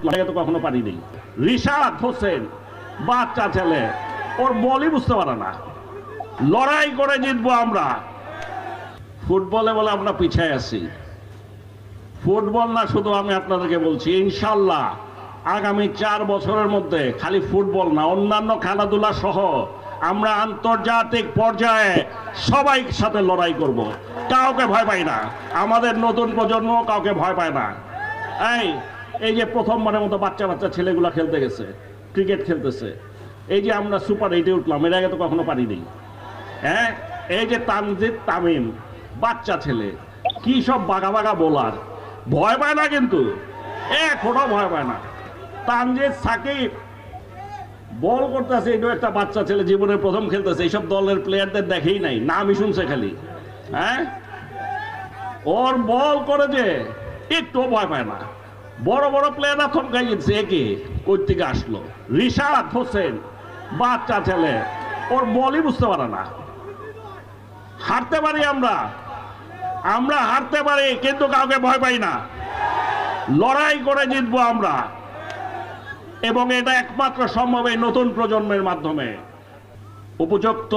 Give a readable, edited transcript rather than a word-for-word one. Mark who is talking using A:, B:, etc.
A: তো কখনো পারিনি। রিশাদ হোসেন বাচ্চা ছেলে, ওর বলই বুঝতে পারে না। লড়াই করে জিতবো আমরা। ফুটবলে বলে আমরা পিছিয়ে আছি। ফুটবল না শুধু, আমি আপনাদেরকে বলছি ইনশাল্লাহ আগামী 4 বছরের মধ্যে খালি ফুটবল না, অন্যান্য খেলাধুলা সহ আমরা আন্তর্জাতিক পর্যায়ে সবাই সাথে লড়াই করব। কাউকে ভয় পাই না, আমাদের নতুন প্রজন্ম কাউকে ভয় পায় না। এই যে প্রথমবারের মতো বাচ্চা বাচ্চা ছেলেগুলা খেলতে গেছে, ক্রিকেট খেলতেছে। এই যে আমরা সুপার 8-এ উঠলাম, এর আগে তো কখনো পারিনি। এই যে তানজিদ তামিম বাচ্চা ছেলে, কি সব বাঘা বাঘা বোলার, ভয় পায় না কিন্তু, এখনো ভয় পায় না। তানজিদ সাকিব বল করতেছে, এটাও একটা বাচ্চা ছেলে, জীবনের প্রথম খেলতেছে। এইসব দলের প্লেয়ারদের দেখেই নাই, নামই শুনছে খালি। ওর বল করে যে একটু ভয় পায় না। বড় বড় প্লেয়াররা থমকাই গেছে, একে কই থেকে আসলো। রিশাদ হোসেন বাচ্চা ছেলে, ওর বলই বুঝতে পারে না। হারতে পারি আমরা হারতে পারি, কিন্তু কাউকে ভয় পাই না। লড়াই করে জিতবো আমরা, এবং এটা একমাত্র সম্ভব এই নতুন প্রজন্মের মাধ্যমে। উপযুক্ত